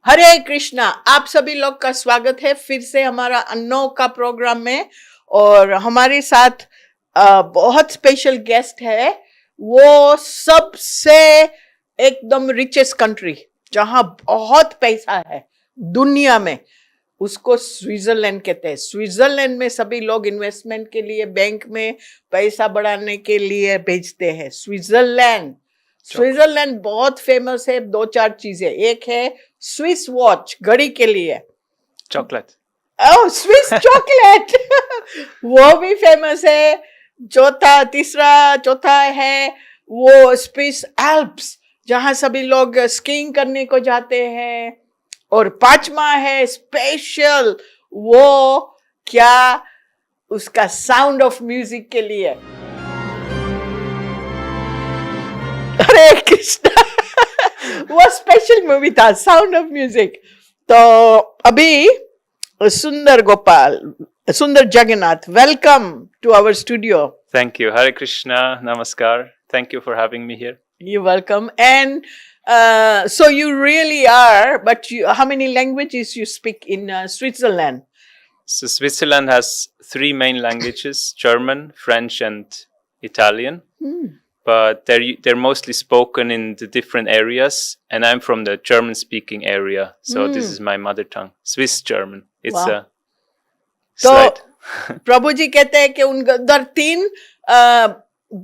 हरे कृष्णा। आप सभी लोग का स्वागत है फिर से हमारा अनोखा प्रोग्राम में। और हमारे साथ बहुत स्पेशल गेस्ट है। वो सबसे एकदम रिचेस्ट कंट्री जहां बहुत पैसा है दुनिया में, उसको स्विट्जरलैंड कहते हैं। स्विट्जरलैंड में सभी लोग इन्वेस्टमेंट के लिए बैंक में पैसा बढ़ाने के लिए भेजते हैं। स्विट्जरलैंड बहुत फेमस है। 2-4 चीजें, एक है स्विस वॉच घड़ी के लिए, चॉकलेट, ओह स्विस चॉकलेट वो भी फेमस है। चौथा है वो स्विस एल्प्स जहां सभी लोग स्कीइंग करने को जाते हैं। और 5वां है स्पेशल वो क्या, उसका साउंड ऑफ म्यूजिक के लिए। हरे कृष्णा वो स्पेशल मूवी था साउंड ऑफ म्यूजिक। तो अभी Sundar Jagannath, welcome to our studio. Thank you. Hare Krishna, Namaskar. Thank you for having me here. You're welcome. And so you really are, but how many languages you speak in Switzerland? So Switzerland has 3 main languages: German, French, and Italian. But they're mostly spoken in the different areas, and I'm from the German-speaking area, so this is my mother tongue, Swiss German. It's Wow. a तो slight. प्रभु जी कहते हैं कि उनका 3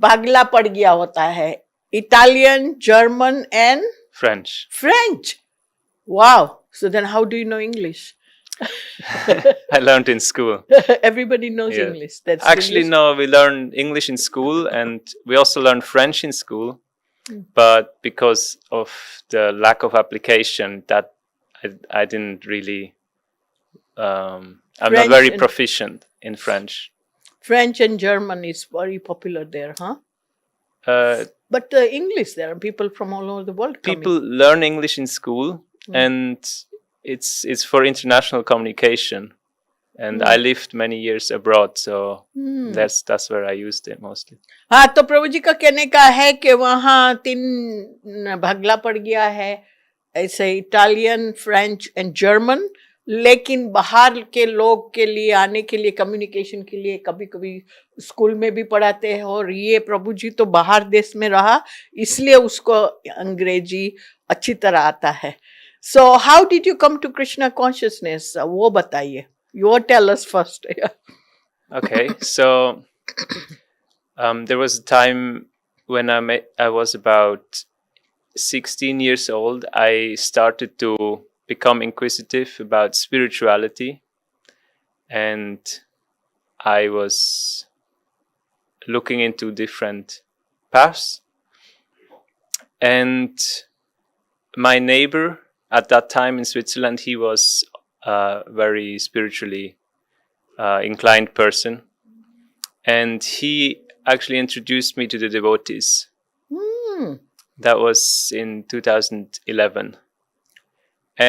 भागला पड़ गया होता है, Italian, German and French. Wow. So then how do you know English? I learned in school. Everybody knows Yeah. English. That's Actually, no, we learn English in school, and we also learn French in school. But because of the lack of application, that I didn't really. I'm French not very and- proficient in French. French and German is very popular there, huh? But English, there are people from all over the world coming. People learn English in school, and it's for international communication. And I lived many years abroad, so that's where I used it mostly. हाँ, तो प्रभु जी का कहने का है कि वहाँ 3 भागला पड़ गया है, ऐसे इटालियन, फ्रेंच एंड जर्मन। लेकिन बाहर के लोग के लिए आने के लिए, कम्युनिकेशन के लिए कभी कभी स्कूल में भी पढ़ाते हैं। और ये प्रभु जी तो बाहर देश में रहा, इसलिए उसको अंग्रेजी अच्छी तरह आता है। So how did you come to Krishna consciousness, वो बताइए। You tell us first. Okay, so there was a time when I was about 16 years old. I started to become inquisitive about spirituality, and I was looking into different paths. And my neighbor at that time in Switzerland, he was a very spiritually inclined person, and he actually introduced me to the devotees. That was in 2011,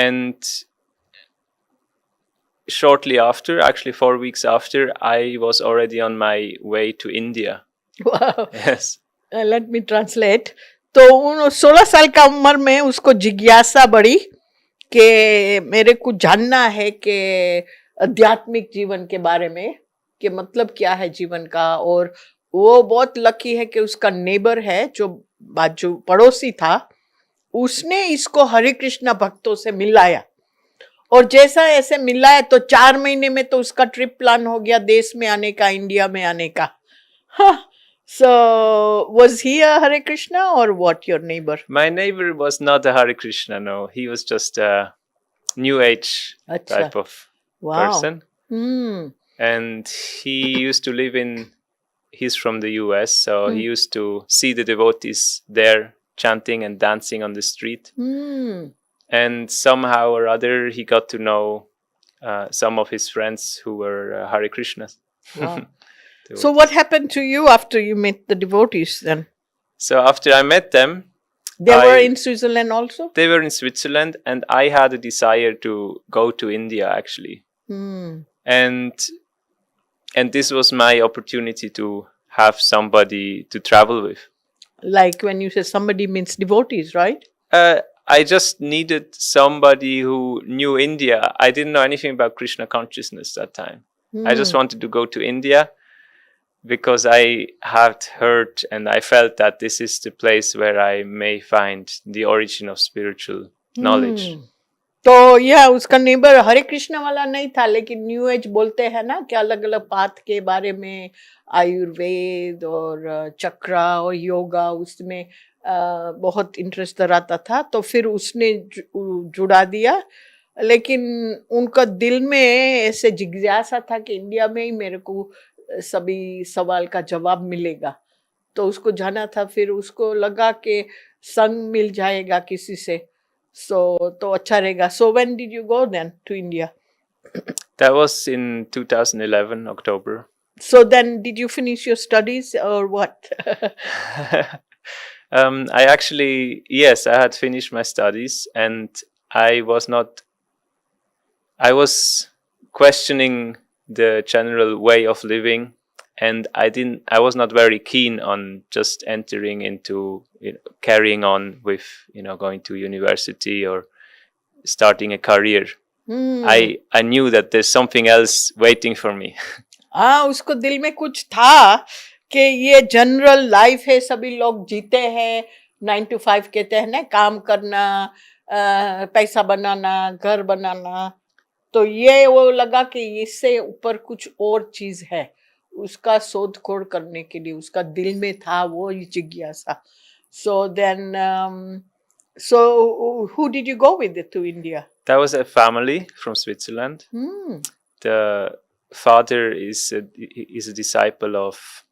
and shortly after, actually 4 weeks after, I was already on my way to India. Wow. Yes. Let me translate. तो 16 साल का उम्र में उसको जिज्ञासा बढ़ी कि मेरे को जानना है कि आध्यात्मिक जीवन के बारे में, कि मतलब क्या है जीवन का। और वो बहुत लकी है कि उसका नेबर है जो बाजू पड़ोसी था, उसने इसको हरे कृष्णा भक्तों से मिलाया। और जैसा ऐसे मिलाया तो 4 महीने में तो उसका ट्रिप प्लान हो गया देश में आने का, इंडिया में आने का। So was he a Hare Krishna or what, your neighbor? My neighbor was not a Hare Krishna, no. He was just a new age type of person. And he used to live he's from the US, so he used to see the devotees there chanting and dancing on the street. And somehow or other, he got to know some of his friends who were Hare Krishnas. Wow. So what happened to you after you met the devotees then? So after I met them, they were in Switzerland also? They were in Switzerland, and I had a desire to go to India actually. And this was my opportunity to have somebody to travel with. Like when you say somebody means devotees, right? I just needed somebody who knew India. I didn't know anything about Krishna consciousness that time. I just wanted to go to India because I had heard and I felt that this is the place where I may find the origin of spiritual knowledge. तो यह उसका neighbour हरे कृष्ण वाला नहीं था, लेकिन new age बोलते हैं ना कि अलग अलग पाथ के बारे में, आयुर्वेद और चक्रा और योगा, उसमें बहुत इंटरेस्ट रहता था. तो फिर उसने जुड़ा दिया, लेकिन उनका दिल में ऐसे जिज्ञासा था कि इंडिया में ही मेरे को सभी सवाल का जवाब मिलेगा, तो उसको जाना था. फिर उसको लगा कि संग मिल जाएगा किसी से, तो अच्छा रहेगा. So when did you go then to India? That was in 2011 October. So then did you finish your studies or what? I actually, yes, I had finished my studies, and I was questioning the general way of living, and I was not very keen on just entering into, carrying on with, going to university or starting a career. I knew that there's something else waiting for me. हाँ, उसको दिल में कुछ था कि ये general life है, सभी लोग जीते हैं, 9 to 5 कहते हैं ना, काम करना, पैसा बनाना, घर बनाना. तो ये वो लगा कि इससे ऊपर कुछ और चीज है, उसका शोध खोज करने के लिए उसका दिल में था वो जिज्ञासा. So then, so who did you go with to India? That was a family from Switzerland. The father is a disciple of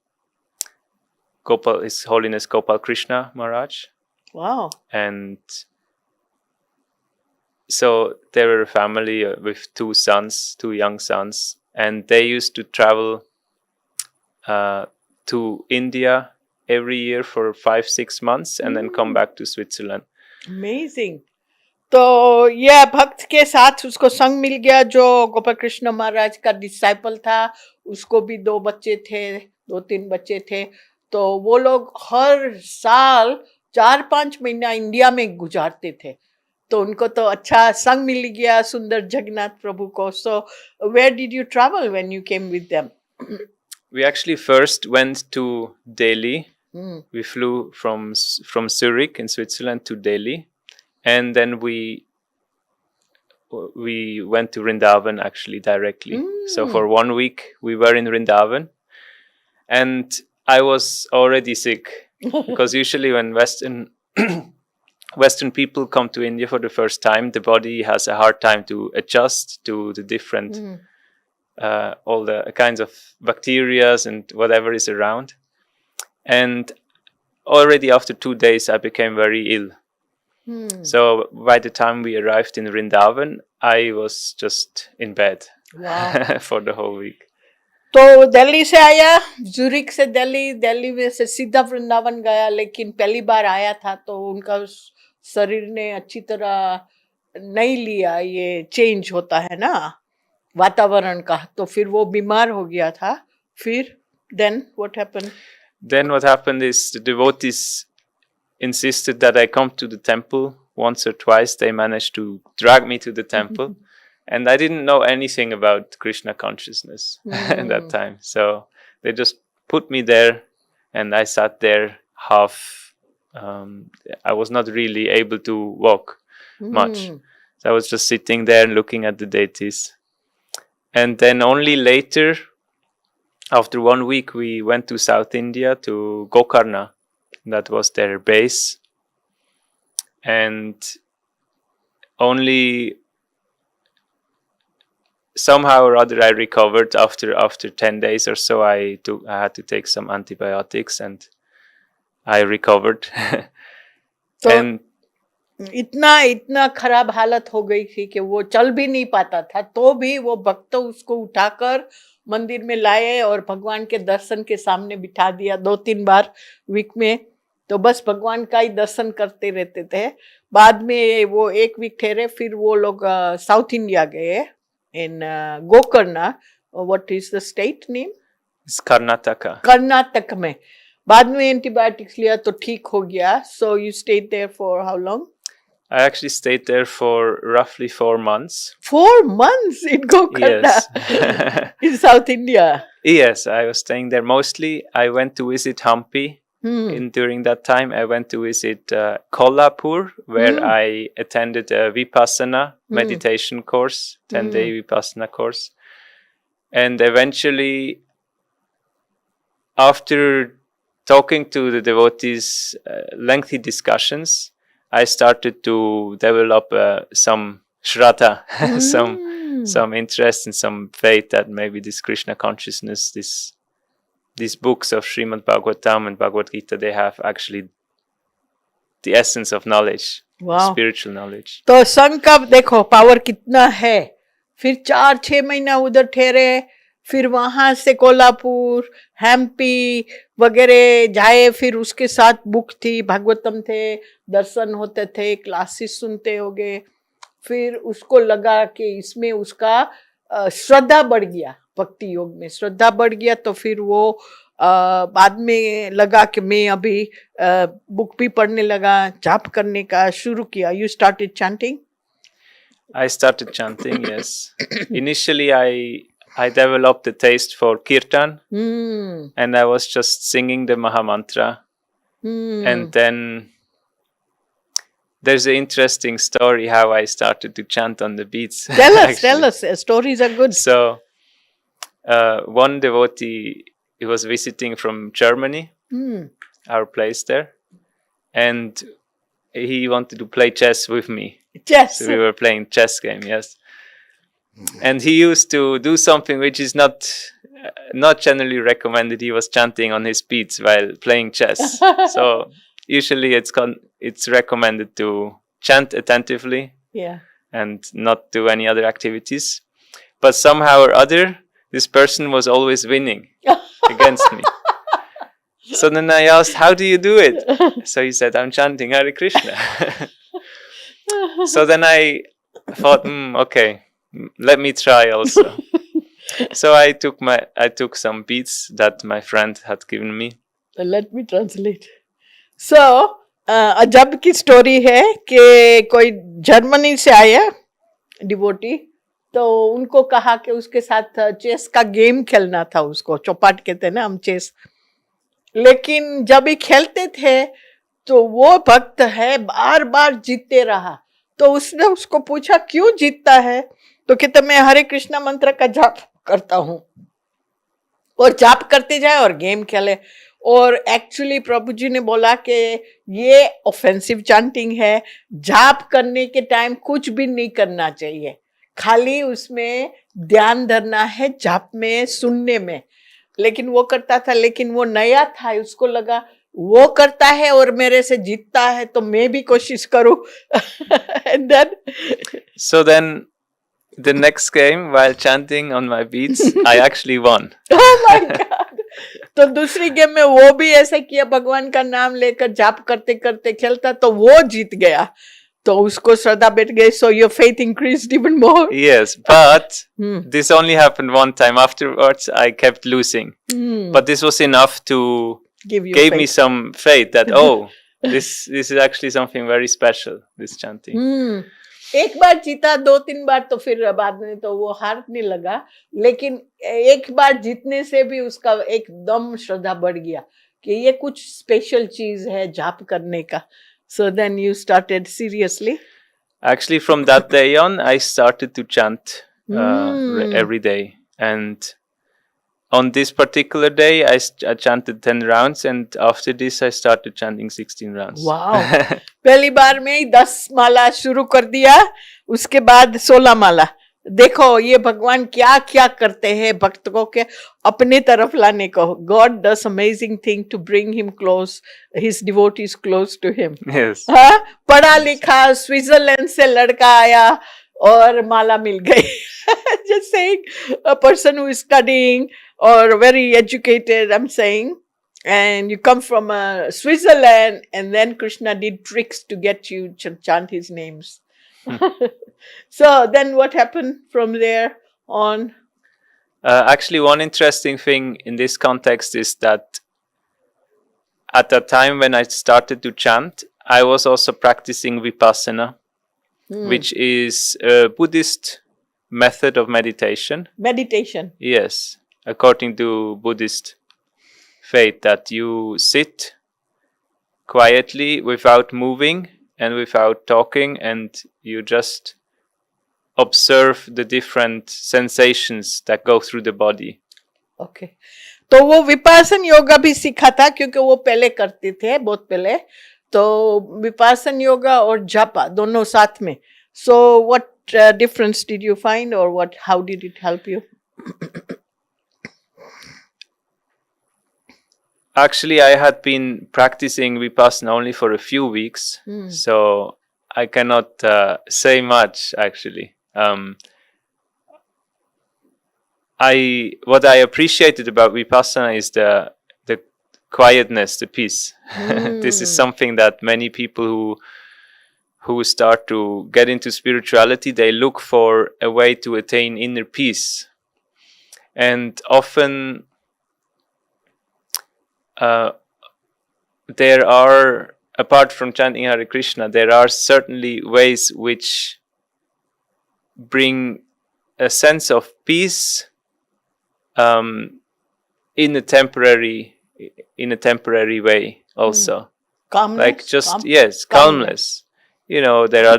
His Holiness Gopal Krishna Maharaj. Wow. And so they were a family with two young sons, and they used to travel to India every year for 5-6 months and then come back to Switzerland. Amazing. तो यह भक्त के साथ उसको संग मिल गया जो गोपाल कृष्ण महाराज का डिसाइपल था. उसको भी 2 बच्चे थे, 2-3 बच्चे थे. तो वो लोग हर साल 4-5 महीना इंडिया में गुजारते थे. तो उनको तो अच्छा संग मिल गया सुंदर जगन्नाथ प्रभु को. So where did you travel when you came with them? We actually first went to Delhi. We flew from Zurich in Switzerland to Delhi, and then we went to Vrindavan actually directly. So for 1 week we were in Vrindavan, and I was already sick because usually when Western people come to India for the first time, the body has a hard time to adjust to the different all the kinds of bacteria and whatever is around. And already after 2 days I became very ill. So by the time we arrived in Vrindavan, I was just in bed. Wow. For the whole week. तो दिल्ली से आया, ज़ुरिक से दिल्ली में से सीधा वृंदावन गया, लेकिन पहली बार आया था तो उनका शरीर ने अच्छी तरह नहीं लिया, ये चेंज होता है ना वातावरण का, तो फिर वो बीमार हो गया था. फिर then what happened? Then what happened is the devotees insisted that I come to the temple once or twice. They managed to drag me to the temple. And I didn't know anything about Krishna consciousness at that time. So they just put me there, and I sat there half. I was not really able to walk much. So I was just sitting there and looking at the deities. And then only later, after 1 week, we went to South India, to Gokarna. That was their base. And only somehow or other I recovered after 10 days or so. I had to take some antibiotics and I recovered. तो and इतना खराब हालत हो गई थी कि वो चल भी नहीं पाता था, तो भी वो भक्त उसको उठाकर मंदिर में लाए और भगवान के दर्शन के सामने बिठा दिया 2-3 बार वीक में. तो बस भगवान का ही दर्शन करते रहते थे. बाद में वो 1 वीक ठहरे, फिर वो लोग साउथ इंडिया गए in Gokarna. What is the state name? It's Karnataka. Karnataka में. बाद में एंटीबायोटिक्स लिया तो ठीक हो गया. So you stayed there for how long? I actually stayed there for roughly 4 months. 4 months in Gokarna? Yes. In South India? Yes, I was staying there mostly. I went to visit Hampi. During that time, I went to visit Kolhapur, where I attended a Vipassana meditation course, 10-day Vipassana course. And eventually, after talking to the devotees, lengthy discussions, I started to develop some shraddha, some interest and some faith that maybe this Krishna consciousness, these books of Srimad Bhagavatam and Bhagavad Gita, they have actually the essence of knowledge, spiritual knowledge. तो संघ का देखो power कितना है. फिर 4-6 महीना उधर ठहरे, फिर वहां से कोल्हापुर, हम्पी वगैरह जाए, फिर उसके साथ बुक थी, भागवतम थे, दर्शन होते थे, क्लासेस सुनते होगे. फिर उसको लगा कि इसमें उसका श्रद्धा बढ़ गया, भक्ति योग में श्रद्धा बढ़ गया. तो फिर वो बाद में लगा कि मैं अभी बुक भी पढ़ने लगा, जाप करने का शुरू किया. You started chanting? I started chanting, yes. Initially, I developed a taste for kirtan, and I was just singing the Mahamantra. And then there's an interesting story how I started to chant on the beats. Tell us. Stories are good. So, one devotee, he was visiting from Germany, our place there, and he wanted to play chess with me. Chess. So we were playing chess game, yes. And he used to do something which is not generally recommended. He was chanting on his beats while playing chess. So usually it's recommended to chant attentively, and not do any other activities. But somehow or other, this person was always winning against me. So then I asked, how do you do it? So he said, I'm chanting Hare Krishna. So then I thought, okay, let me try also. So I took some beats that my friend had given me. Let me translate. So, अजब की story है कि कोई Germany से आया devotee, तो उनको कहा कि उसके साथ चेस का गेम खेलना था. उसको चौपाट कहते हैं ना हम चेस. लेकिन जब ही खेलते थे तो वो भक्त है बार बार जीतते रहा. तो उसने उसको पूछा क्यों जीतता है, तो कहते मैं हरे कृष्णा मंत्र का जाप करता हूँ. और जाप करते जाए और गेम खेले. और एक्चुअली प्रभु जी ने बोला कि ये ऑफेंसिव चैंटिंग है, जाप करने के टाइम कुछ भी नहीं करना चाहिए, खाली उसमें ध्यान धरना है, जाप में सुनने में. लेकिन वो करता था, लेकिन वो नया था, उसको लगा वो करता है और मेरे से जीतता है तो मैं भी कोशिश करूं. And then the next game, while chanting on my beats, I actually won. Oh my God! तो दूसरी गेम में वो भी ऐसे किया, भगवान का नाम लेकर जाप करते करते खेलता, तो वो जीत गया. तो उसको श्रद्धा बैठ गई. So your faith increased even more. Yes, but this only happened one time. Afterwards, I kept losing. But this was enough to give me some faith that this is actually something very special, this chanting. एक बार जीता, 2-3 बार तो फिर बाद में तो वो हारने लगा. लेकिन एक बार जीतने से भी उसका एकदम श्रद्धा बढ़ गया कि ये कुछ स्पेशल चीज है जाप करने का. So then you started seriously? Actually, from that day on, I started to chant every day. And on this particular day, I chanted 10 rounds. And after this, I started chanting 16 rounds. Wow! पहली बार में ही 10 माला शुरू कर दिया, उसके बाद 16 माला. देखो ये भगवान क्या क्या करते हैं भक्तों के अपने तरफ लाने को. God does amazing thing to bring him close, his devotees close to him. Yes. हाँ, पढ़ा लिखा स्विट्जरलैंड से लड़का आया और माला मिल गई. Just saying, a person who is studying or very educated, I'm saying, and you come from Switzerland, and then Krishna did tricks to get you to chant his names. So then what happened from there on? Actually, one interesting thing in this context is that at the time when I started to chant, I was also practicing Vipassana. which is a Buddhist method of meditation. Meditation. Yes, according to Buddhist faith, that you sit quietly without moving and without talking, and you just observe the different sensations that go through the body. Okay. तो वो विपासन योगा भी सीखा था क्योंकि वो पहले करते थे बहुत पहले, तो विपासन योगा और जापा दोनों साथ में. So what difference did you find, or how did it help you? Actually, I had been practicing Vipassana only for a few weeks, so I cannot say much, actually. What I appreciated about Vipassana is the quietness, the peace. This is something that many people who start to get into spirituality, they look for a way to attain inner peace. And often there are, apart from chanting Hare Krishna, there are certainly ways which bring a sense of peace in a temporary way also. Calmness? Like just, yes, calmness. You know, there are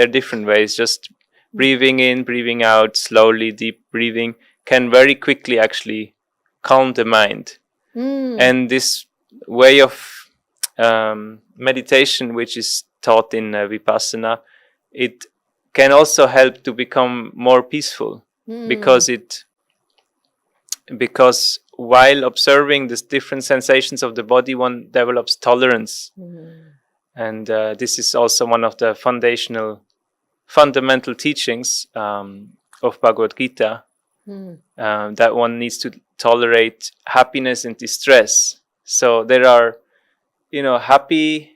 different ways. Just breathing in, breathing out, slowly, deep breathing can very quickly actually calm the mind. And this way of meditation, which is taught in Vipassana, it can also help to become more peaceful, because while observing the different sensations of the body, one develops tolerance. And this is also one of the fundamental teachings of Bhagavad Gita, that one needs to tolerate happiness and distress. So there are, happy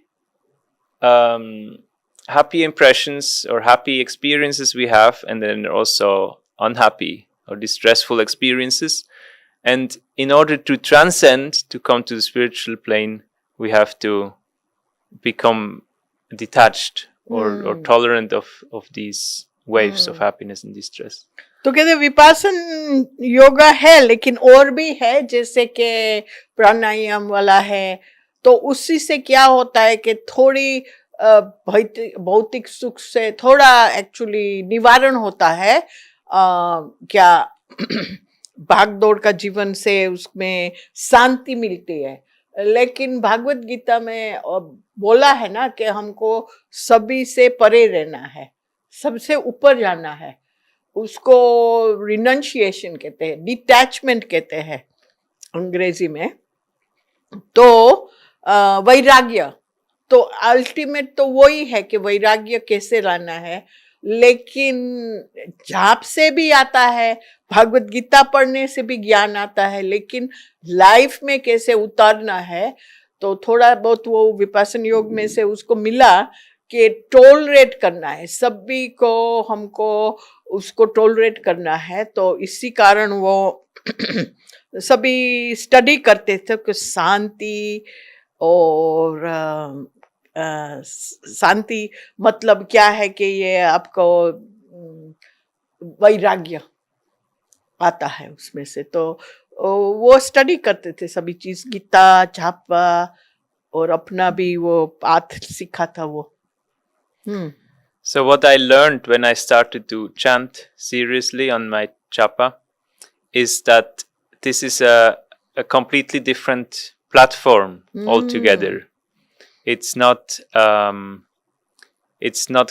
impressions or happy experiences we have, and then also unhappy or distressful experiences. And in order to transcend, to come to the spiritual plane, we have to become detached or tolerant of these waves of happiness and distress. तो कहते विपासन योगा है, लेकिन और भी है, जैसे कि प्राणायाम वाला है. तो उसी से क्या होता है कि थोड़ी भौतिक सुख से थोड़ा एक्चुअली निवारण होता है. क्या भाग दौड़ का जीवन से उसमें शांति मिलती है. लेकिन भागवत गीता में बोला है ना कि हमको सभी से परे रहना है, सबसे ऊपर जाना है. उसको रिनंशिएशन कहते हैं, डिटैचमेंट कहते हैं अंग्रेजी में. तो वैराग्य तो अल्टीमेट तो वही है कि वैराग्य कैसे लाना है. लेकिन जाप से भी आता है, भागवत गीता पढ़ने से भी ज्ञान आता है, लेकिन लाइफ में कैसे उतारना है. तो थोड़ा बहुत वो विपासन योग में से उसको मिला कि टॉलरेट करना है, सभी को हमको उसको टॉलरेट करना है. तो इसी कारण वो सभी स्टडी करते थे कि शांति और शांति मतलब क्या है कि ये आपको वैराग्य आता है उसमें से. तो वो स्टडी करते थे सभी चीज, गीता, जापा और अपना भी वो पाथ सीखा था वो. So what I learned when I started to chant seriously on my japa is that this is a completely different platform altogether. It's not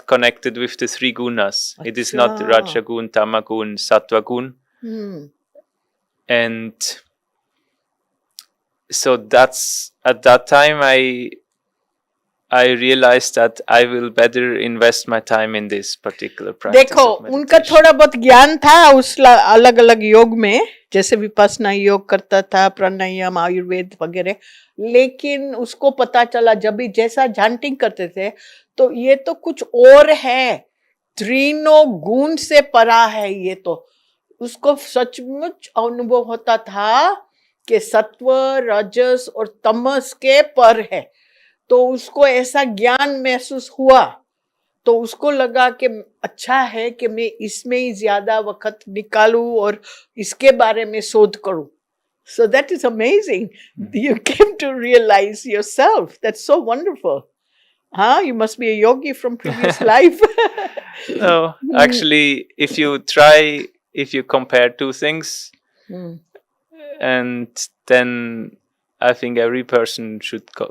connected with the three gunas. Achha. It is not Rajagun, Tamagun, Sattvagun. And so that's, at that time I realized that I will better invest my time in this particular practice. देखो उनका थोड़ा बहुत ज्ञान था उस अलग अलग योग में, जैसे विपස්සना योग करता था, प्राणायाम, आयुर्वेद वगैरह. लेकिन उसको पता चला जब भी जैसा चांटिंग करते थे, तो ये तो कुछ और है, तीनों गुण से परा है ये. तो उसको सचमुच अनुभव होता था कि सत्व, रजस और तमस के पर है. तो उसको ऐसा ज्ञान महसूस हुआ. तो उसको लगा कि अच्छा है कि मैं इसमें ही ज्यादा वक्त निकालूं और इसके बारे में शोध करूं. So that is amazing. You came to realize yourself. That's so wonderful. Huh? You must be a yogi from previous life. No, actually, if you compare two things, and then I think every person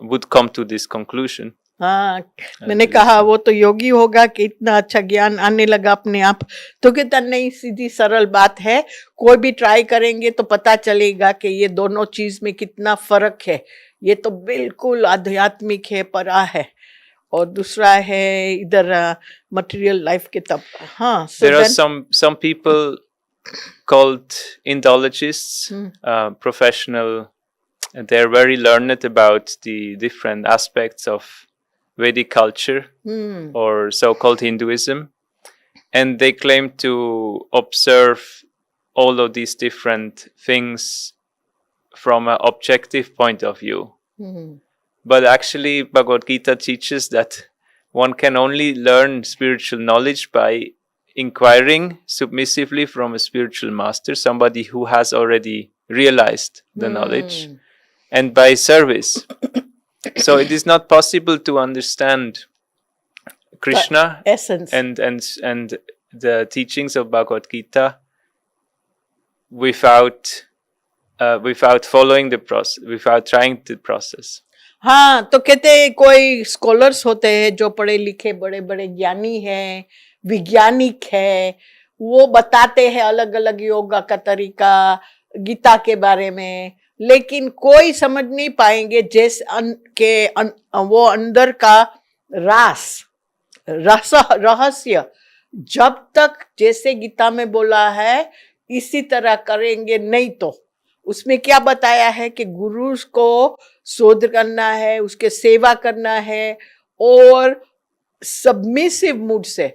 would come to this conclusion. हाँ, मैंने कहा वो तो योगी होगा कि इतना अच्छा ज्ञान आने लगा अपने आप. तो कहता नहीं, सीधी सरल बात है, कोई भी ट्राई करेंगे तो पता चलेगा कि ये दोनों चीज में कितना फर्क है. ये तो बिल्कुल आध्यात्मिक है, परा है, और दूसरा है इधर मटेरियल लाइफ के तब. हाँ, so there are some people called Indologists, professional, and they're very learned about the different aspects of Vedic culture or so-called Hinduism, and they claim to observe all of these different things from an objective point of view. But actually, Bhagavad Gita teaches that one can only learn spiritual knowledge by inquiring submissively from a spiritual master, somebody who has already realized the knowledge, and by service. So it is not possible to understand Krishna essence and the teachings of Bhagavad Gita without following the process, without trying the process. हाँ, तो कहते हैं कोई scholars होते हैं जो पढ़े लिखे बड़े बड़े ज्ञानी हैं, वैज्ञानिक है, वो बताते हैं अलग अलग योगा का तरीका गीता के बारे में, लेकिन कोई समझ नहीं पाएंगे जैसे वो अंदर का रहस्य जब तक जैसे गीता में बोला है इसी तरह करेंगे नहीं. तो उसमें क्या बताया है कि गुरु को शोध करना है, उसके सेवा करना है, और सबमिसिव मूड से,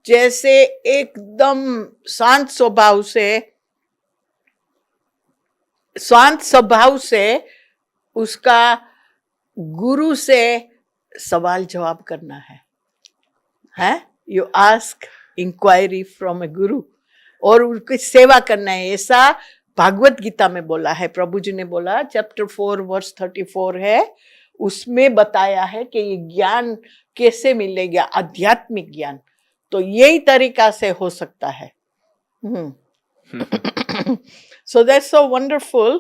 जैसे एकदम शांत स्वभाव से उसका गुरु से सवाल जवाब करना है. यू आस्क इंक्वायरी फ्रॉम ए गुरु, और उनकी सेवा करना है. ऐसा भागवत गीता में बोला है. प्रभु जी ने बोला, चैप्टर 4 वर्स 34 है, उसमें बताया है कि ये ज्ञान कैसे मिलेगा, आध्यात्मिक ज्ञान. तो यही तरीका से हो सकता है. So that's so wonderful.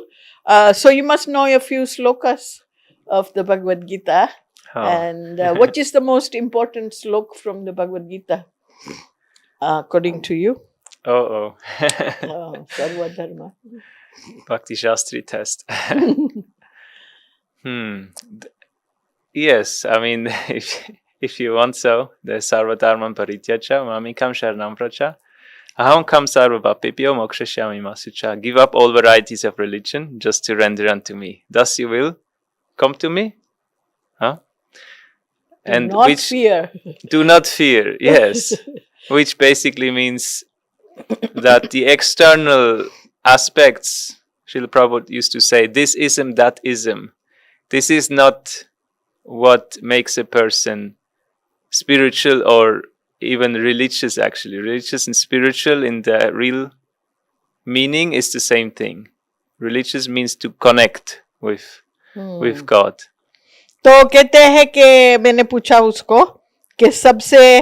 So you must know a few slokas of the Bhagavad Gita. And what is the most important slok from the Bhagavad Gita, according to you? Sarva Dharma. Bhakti Shastri test. Yes, I mean, if you want so, the Sarva Dharma Parityaja, Mamikam Sharanam Pracha, Aham Kam Sarva Bhapipyo Mokshashyami Masucha. Give up all varieties of religion just to render unto me. Thus you will come to me. Huh? And do not fear. Do not fear, yes. Which basically means that the external aspects, Srila Prabhupada used to say, this ism, that ism. This is not what makes a person spiritual or even religious, actually. Religious and spiritual in the real meaning is the same thing. Religious means to connect with God. तो कहते हैं कि मैंने पूछा उसको कि सबसे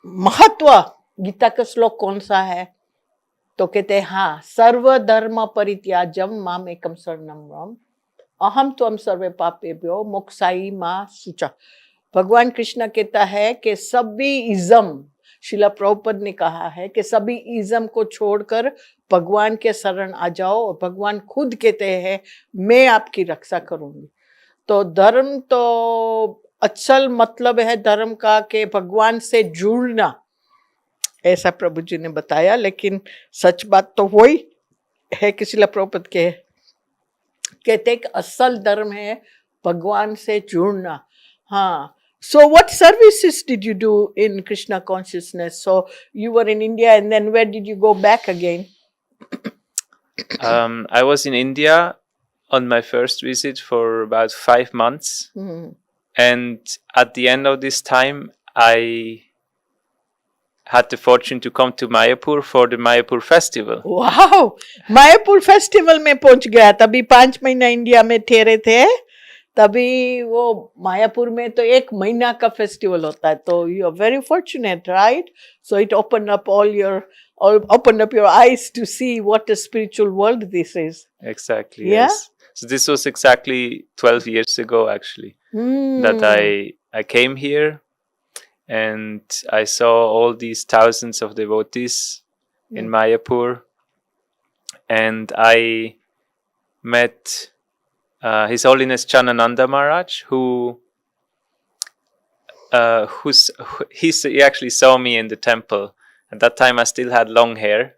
महत्व गीता का श्लोक कौन सा है, तो कहते हैं हाँ, सर्व धर्म परित्याज्यम माम एकम शरणम व्रज अहम त्वं सर्वे पापेभ्यो मोक्षाय मा शुचा. भगवान कृष्ण कहता है कि सभी इज्म, श्रीला प्रभुपाद ने कहा है कि सभी इज्म को छोड़कर भगवान के शरण आ जाओ, और भगवान खुद कहते हैं मैं आपकी रक्षा करूंगी. तो धर्म तो असल मतलब है धर्म का कि भगवान से जुड़ना, ऐसा प्रभु जी ने बताया. लेकिन सच बात तो वही है कि श्रीला प्रभुपाद कहते कि असल धर्म है भगवान से जुड़ना. हाँ. So what services did you do in Krishna consciousness? So you were in India, and then where did you go back again? I was in India on my first visit for about 5 months. And at the end of this time, I had the fortune to come to Mayapur for the Mayapur festival. Wow! Mayapur festival में पहुंच गया. तभी 5 महीना India में ठहरे थे. तभी वो मायापुर में तो 1 महीना का फेस्टिवल होता है. तो you are very fortunate, right? So it opened up opened up your eyes to see what a spiritual world this is. Exactly. Yeah? Yes. So this was exactly 12 years ago, actually, that I came here, and I saw all these thousands of devotees in Mayapur, and I met His Holiness Chanananda Maharaj, he actually saw me in the temple. At that time, I still had long hair.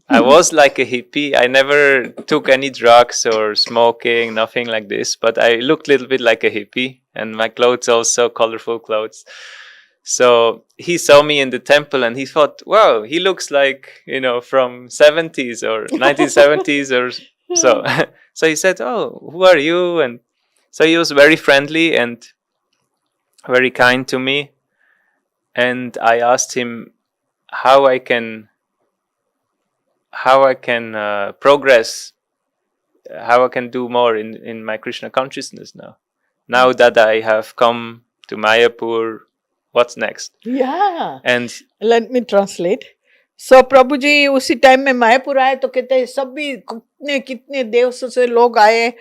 I was like a hippie. I never took any drugs or smoking, nothing like this. But I looked a little bit like a hippie, and my clothes also colorful clothes. So he saw me in the temple, and he thought, "Wow, he looks like from 70s or 1970s or so." So he said, "Oh, who are you?" And so he was very friendly and very kind to me. And I asked him how I can progress, how I can do more in my Krishna consciousness now that I have come to Mayapur. What's next? Yeah. And let me translate. So प्रभु जी उसी time में मायापुर आए तो कहते हैं सभी कितने देशों से लोग आए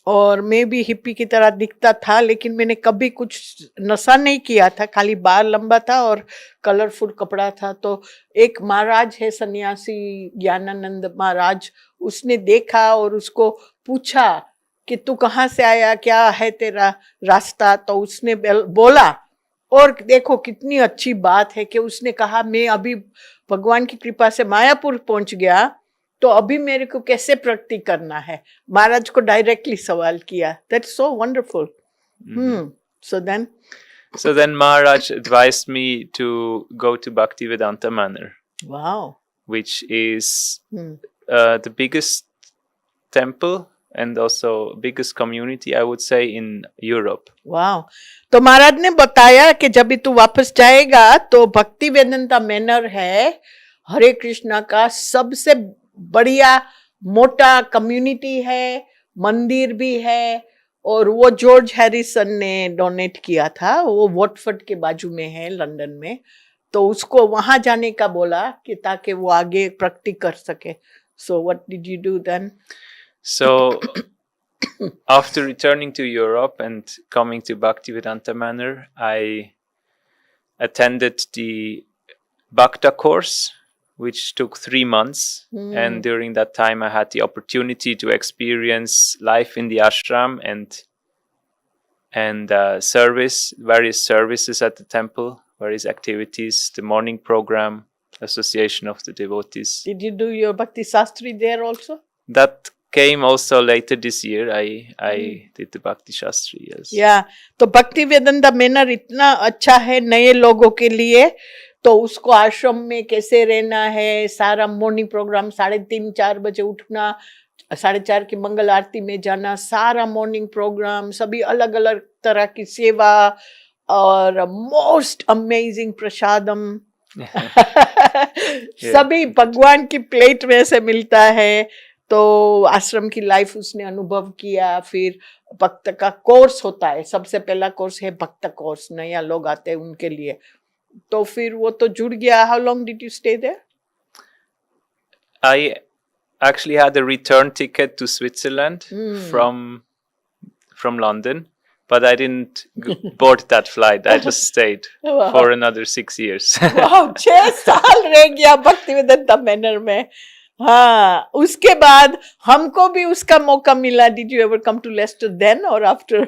और मैं भी हिप्पी की तरह दिखता था, लेकिन मैंने कभी कुछ नशा नहीं किया था, खाली बाल लंबा था और कलरफुल कपड़ा था. तो एक महाराज है सन्यासी ज्ञानानंद महाराज, उसने देखा और उसको पूछा कि तू कहाँ से आया, क्या है तेरा रास्ता. तो उसने बोला, और देखो कितनी अच्छी बात है कि उसने कहा मैं अभी भगवान की कृपा से मायापुर पहुंच गया, तो अभी मेरे को कैसे प्रगति करना है. महाराज को डायरेक्टली सवाल किया. That's so wonderful. So then Maharaj advised me to go to Bhaktivedanta Manor. Wow. Which is the biggest temple and also biggest community, I would say, in Europe. Wow. तो महाराज ने बताया कि जब भी तू वापस जाएगा तो भक्ति वेदांता मैनर है हरे कृष्णा का सबसे बढ़िया मोटा कम्युनिटी है, मंदिर भी है, और वो जॉर्ज हैरिसन ने डोनेट किया था. वो वॉटफोर्ड के बाजू में है लंदन में. तो उसको वहां जाने का बोला कि ताकि वो आगे प्रगति कर सके. So what did you do then? So after returning to Europe and coming to Bhaktivedanta Manor, I attended the Bhakta course, which took 3 months. And during that time, I had the opportunity to experience life in the ashram and various services at the temple, various activities, the morning program, association of the devotees. Did you do your Bhakti Shastri there also? That came also later this year. I did the Bhakti Shastri, yes. Yeah. तो भक्ति Vedanta manner इतना अच्छा है नए लोगों के लिए. तो उसको आश्रम में कैसे रहना है, सारा मॉर्निंग प्रोग्राम, 3:30-4 बजे उठना, 4:30 की मंगल आरती में जाना, सारा मॉर्निंग प्रोग्राम, सभी अलग अलग तरह की सेवा और मोस्ट अमेजिंग प्रसादम. सभी भगवान की प्लेट में से मिलता है. तो आश्रम की लाइफ उसने अनुभव किया. फिर भक्त का कोर्स होता है, सबसे पहला कोर्स है भक्त कोर्स, नया लोग आते हैं उनके लिए. तो फिर वो तो जुड़ गया. How long did you stay there? I actually had a return ticket to Switzerland from London, but I didn't board that flight. I just stayed for another 6 years. Wow, 6 साल रह गया भक्तिवेदांता मैनर में. हाँ, उसके बाद हमको भी उसका मौका मिला. Did you ever come to Leicester then or after?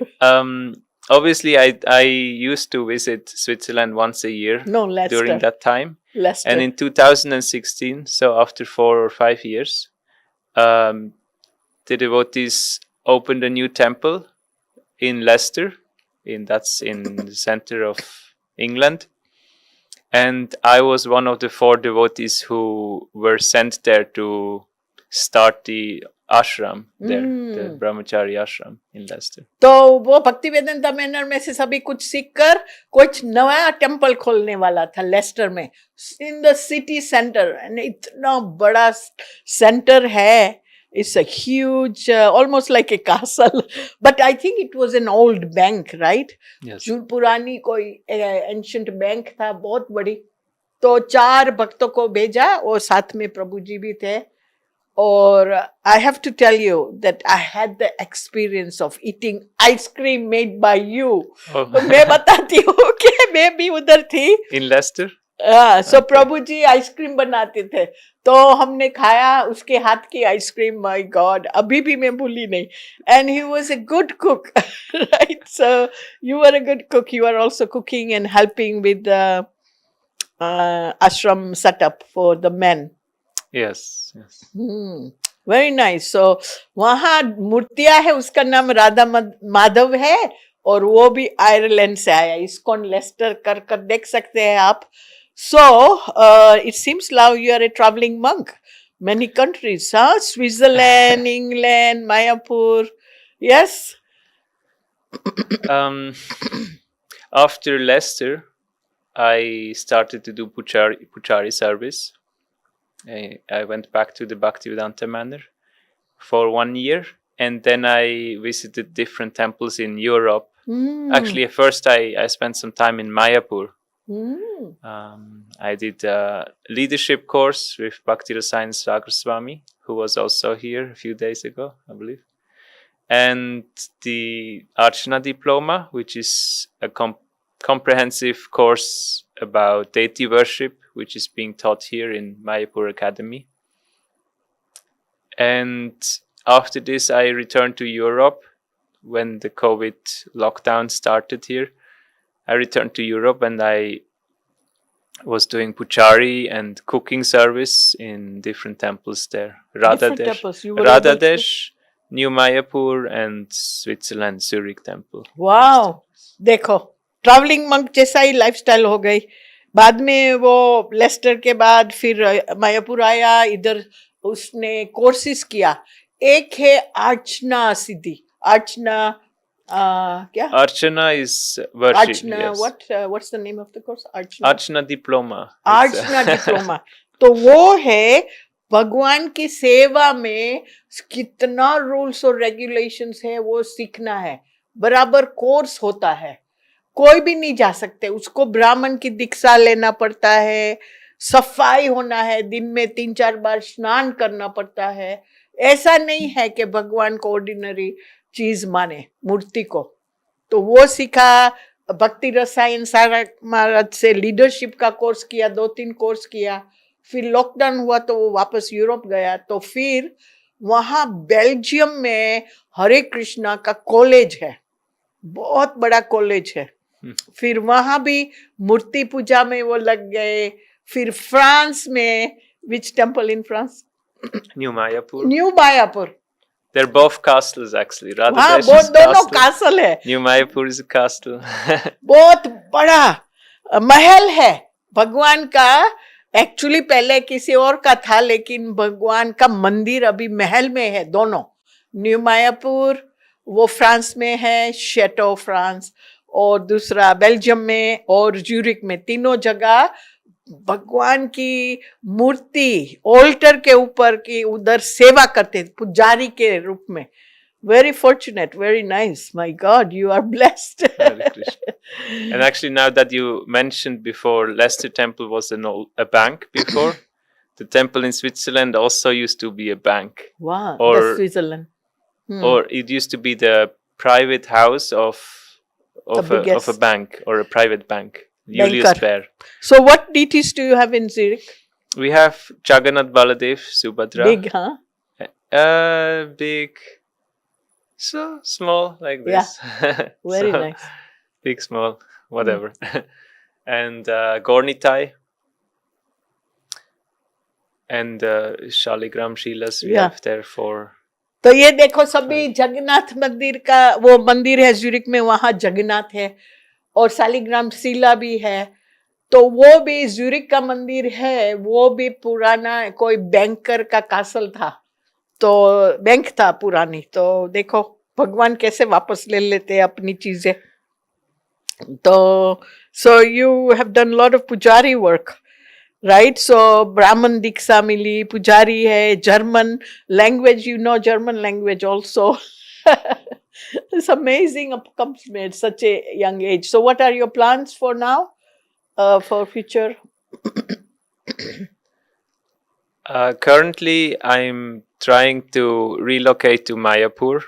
Obviously, I used to visit Switzerland once a year. No, Leicester. During that time. Leicester. And in 2016, so after 4 or 5 years, the devotees opened a new temple in Leicester. That's in the center of England. And I was one of the 4 devotees who were sent there to start the ashram there, the brahmachari ashram in Leicester. तो वो भक्ति Vedanta manner में से सभी कुछ सीखकर कुछ नया टेम्पल खोलने वाला था लेस्टर में, in the city centre. And इतना बड़ा सेंटर है, it's a huge almost like a castle, but I think it was an old bank, right? Yes. जो पुरानी कोई ancient बैंक था, बहुत बड़ी. तो 4 भक्तों को भेजा और साथ में प्रभु जी भी थे. और I have to tell you that I had the experience of eating ice cream made by you. Oh. तो मैं बताती हूँ कि मैं भी उधर थी. In Leicester? So Prabhu ji ice cream बनाते थे, तो हमने खाया उसके हाथ की आइसक्रीम. माय गॉड, अभी भी मैं भूली नहीं. And he was a good cook, right? So you are a good cook. You are also cooking and helping with ashram setup for the men. Yes, yes. Very nice. So वहाँ मूर्तियाँ है, उसका नाम राधा माधव है, और वो भी आयरलैंड से आया. इसको लेस्टर कर देख सकते हैं आप. So, it seems now you are a traveling monk. Many countries, huh? Switzerland, England, Mayapur. Yes? After Leicester, I started to do Puchari service. I went back to the Bhaktivedanta Manor for 1 year, and then I visited different temples in Europe. Actually, at first I spent some time in Mayapur. I did a leadership course with Bhakti Rasayan Sagar Swami, who was also here a few days ago, I believe. And the Archana diploma, which is a comprehensive course about deity worship, which is being taught here in Mayapur Academy. And after this, I returned to Europe when the COVID lockdown started here. I returned to Europe and I was doing puchari and cooking service in different temples there. Radhadesh, New Mayapur, and Switzerland, Zurich temple. Wow! देखो, travelling monk जैसा ही lifestyle हो गई. बाद में वो Lester के बाद फिर मायापुर आया. इधर उसने कोर्सेज किया. एक है अर्चना सिद्धि. अर्चना क्या? Archana is worship. Archana, yes. What's the name of the course? Archana. Archana diploma. Archana diploma. तो वो है भगवान की सेवा में कितना रूल्स और रेगुलेशंस है वो सीखना है. बराबर कोर्स होता है, कोई भी नहीं जा सकते. उसको ब्राह्मण की दीक्षा लेना पड़ता है, सफाई होना है, दिन में 3-4 बार स्नान करना पड़ता है. ऐसा नहीं है कि भगवान को ऑर्डिनरी चीज माने, मूर्ति को. तो वो सीखा. भक्ति रसायन सागर महाराज से लीडरशिप का कोर्स किया, 2-3 कोर्स किया. फिर लॉकडाउन हुआ तो वो वापस यूरोप गया. तो फिर वहाँ बेल्जियम में हरे कृष्णा का कॉलेज है, बहुत बड़ा कॉलेज है. फिर वहाँ भी मूर्ति पूजा में वो लग गए. फिर फ्रांस में, which temple in France? New Mayapur. New Mayapur. They're both castles actually. हाँ, वो दोनों castle है. New Mayapur is a castle. बहुत बड़ा महल है भगवान का. एक्चुअली पहले किसी और का था, लेकिन भगवान का मंदिर अभी महल में है दोनों. न्यू मायापुर वो फ्रांस में है, शेटो फ्रांस, और दूसरा बेल्जियम में और ज्यूरिक में. तीनों जगह भगवान की मूर्ति ऑल्टर के ऊपर की उधर सेवा करते पुजारी के रूप में. Very fortunate, very nice. My God, you are blessed. And actually, now that you mentioned before, Leicester Temple was a bank before. The temple in Switzerland also used to be a bank. Wow, that's Switzerland. Or it used to be the private house of a bank or a private bank. Julius Baer. So what deities do you have in Zurich? We have Jagannath, Baladev, Subhadra. Big, huh? Big. So small like this. Yeah. Very nice. Big, small, whatever. And Gornitai. And Shaligram Shilas we have there for. तो ये देखो सभी जगन्नाथ मंदिर का वो मंदिर है Zurich में, वहाँ जगन्नाथ है. और शालिग्राम शिला भी है. तो वो भी ज्यूरिक का मंदिर है. वो भी पुराना कोई बैंकर का कासल था. तो बैंक था पुरानी, तो देखो भगवान कैसे वापस ले लेते हैं अपनी चीजें. तो so you have done a lot of pujari work, right? So Brahman Diksha mili, pujari hai, German language, you know German language also. It's amazing accomplishment at such a young age. So what are your plans for now, for future? Currently, I'm trying to relocate to Mayapur.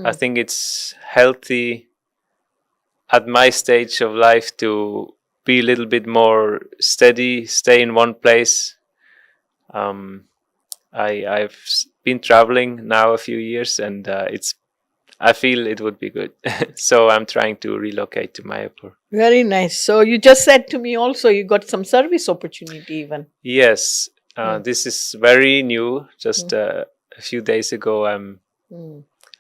I think it's healthy at my stage of life to be a little bit more steady, stay in one place. I've been traveling now a few years, and I feel it would be good. So I'm trying to relocate to Mayapur. Very nice. So you just said to me also you got some service opportunity even. Yes, this is very new. Just a few days ago,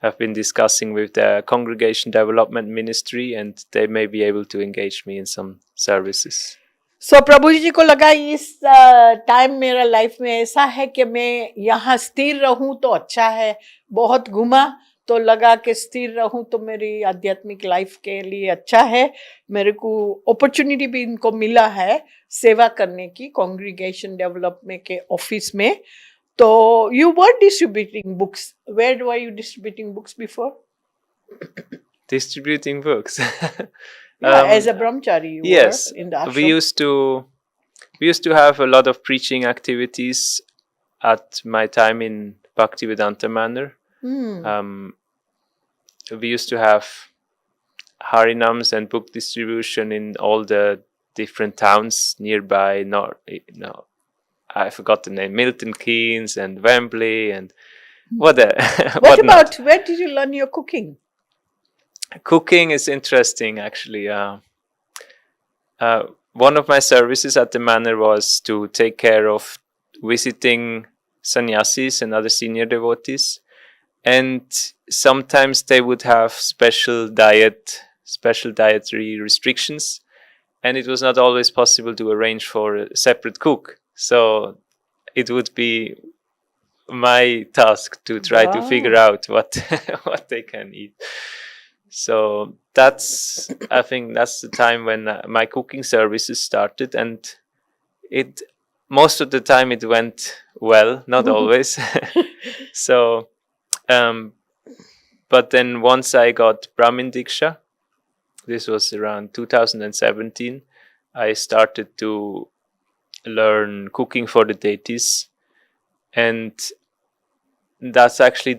I've been discussing with the Congregation Development Ministry, and they may be able to engage me in some services. So प्रभु जी को लगा इस time मेरा life में ऐसा है कि मैं यहाँ स्थिर रहूं तो अच्छा है. बहुत घूमा तो लगा कि स्थिर रहूं तो मेरी आध्यात्मिक लाइफ के लिए अच्छा है. मेरे को अपॉर्चुनिटी भी इनको मिला है सेवा करने की कॉन्ग्रीगेशन डेवलपमेंट के ऑफिस में. तो you were distributing books. Where were you distributing books before? Distributing books. As a brahmachari, you yes, were in the ashram. we used to have a lot of preaching activities at my time in Bhaktivedanta Manor. We used to have harinams and book distribution in all the different towns nearby. I forgot the name. Milton Keynes and Wembley and what about where did you learn your cooking? Cooking is interesting, actually. One of my services at the manor was to take care of visiting sannyasis and other senior devotees. And sometimes they would have special dietary restrictions. And it was not always possible to arrange for a separate cook. So it would be my task to try to figure out what they can eat. So I think that's the time when my cooking services started, and most of the time it went well, not always. So, but then once I got Brahmin Diksha, this was around 2017, I started to learn cooking for the deities, and that's actually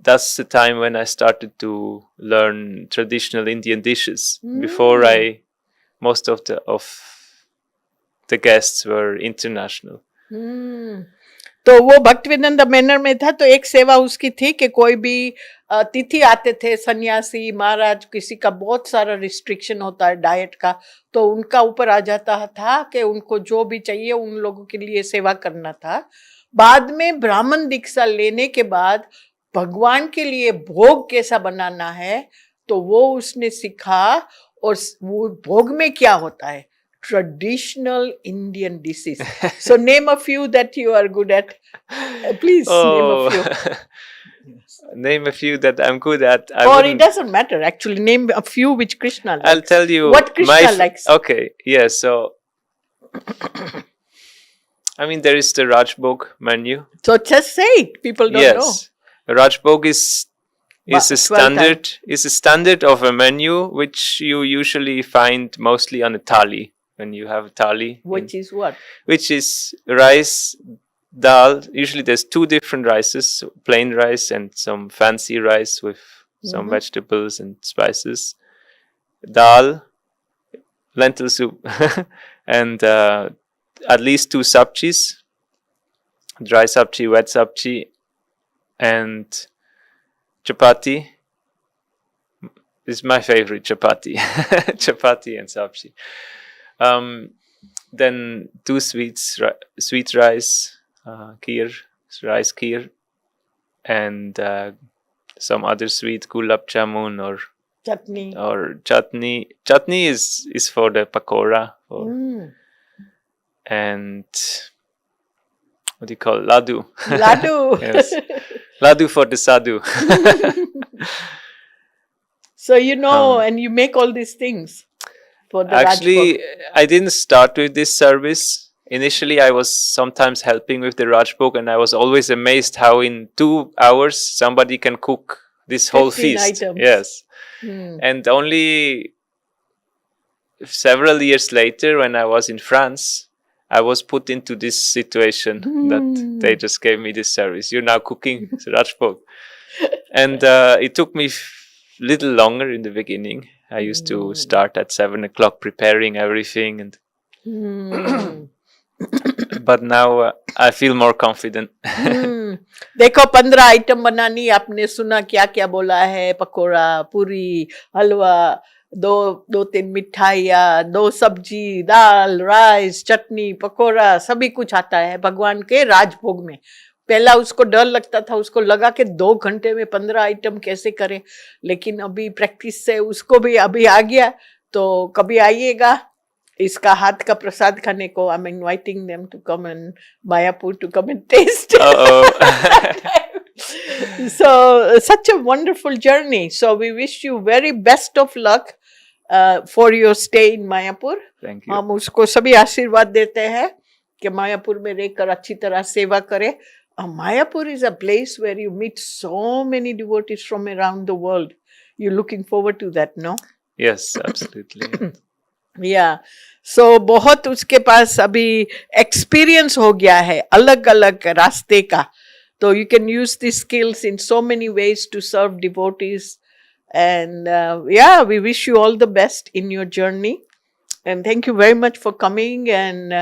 that's the time when I started to learn traditional Indian dishes. Before most of the guests were international. तो वो Bhaktivedanta manner में था, तो एक सेवा उसकी थी कि कोई भी तिथि आते थे सन्यासी महाराज, किसी का बहुत सारा रिस्ट्रिक्शन होता है डाइट का, तो उनका ऊपर आ जाता था कि उनको जो भी चाहिए उन लोगों के लिए सेवा करना था. बाद में ब्राह्मण दीक्षा लेने के बाद भगवान के लिए भोग कैसा बनाना है तो वो उसने सीखा. और वो भोग में क्या होता है? Traditional Indian dishes. So name a few that you are good at. Please name a few. Name a few that I'm good at. It doesn't matter. Actually, name a few which Krishna likes. I'll tell you what Krishna likes. Okay, yes. So, I mean, there is the Rajbhog menu. So just say it. People don't know. Yes, Rajbhog is a standard of a menu which you usually find mostly on a thali. When you have a thali, which is what? Which is rice, dal. Usually there's two different rices, plain rice and some fancy rice with some vegetables and spices. Dal, lentil soup, and at least two sabjis, dry sabji, wet sabji, and chapati. This is my favorite, chapati. Chapati and sabji. Then two sweet rice, rice kheer, and some other sweet gulab jamun or chutney. Chutney is for the pakora. And what do you call it? Laddu. Laddu. Yes. Ladu for the sadhu. So and you make all these things for the Actually, Rajbhog. I didn't start with this service. Initially, I was sometimes helping with the Rajbhog, and I was always amazed how in 2 hours somebody can cook this whole 15 feast. items. Yes. And only several years later, when I was in France, I was put into this situation that they just gave me this service. You're now cooking Rajbhog. And it took me little longer in the beginning. I used to start at 7 o'clock preparing everything, and but now I feel more confident. देखो 15 item बनानी आपने सुना क्या क्या बोला है पकोड़ा पूरी हलवा दो तीन मिठाइयाँ 2 सब्जी दाल राइस चटनी पकोड़ा सभी कुछ आता है भगवान के राजभोग में पहला उसको डर लगता था उसको लगा कि 2 घंटे में 15 आइटम कैसे करें लेकिन अभी प्रैक्टिस से उसको भी अभी आ गया तो कभी आइएगा इसका हाथ का प्रसाद खाने को I am inviting them to come in Mayapur to come and taste so such a wonderful journey so we wish you very best of luck for your stay in Mayapur. Thank you. हम उसको सभी आशीर्वाद देते हैं कि मायापुर में रहकर अच्छी तरह सेवा करे. Mayapur is a place where you meet so many devotees from around the world. You're looking forward to that, no? Yes, absolutely. Yeah. So बहुत उसके पास अभी experience हो गया है अलग अलग रास्ते का. So you can use these skills in so many ways to serve devotees. And we wish you all the best in your journey. And thank you very much for coming and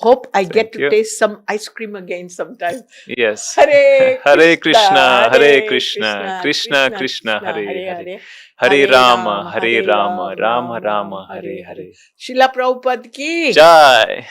hope I get to taste some ice cream again sometime. Yes. Hare Krishna, Hare Krishna, Krishna Krishna, Hare Hare. Hare Rama, Hare Rama, Rama Rama, Hare Hare. Srila Prabhupada ki Jai.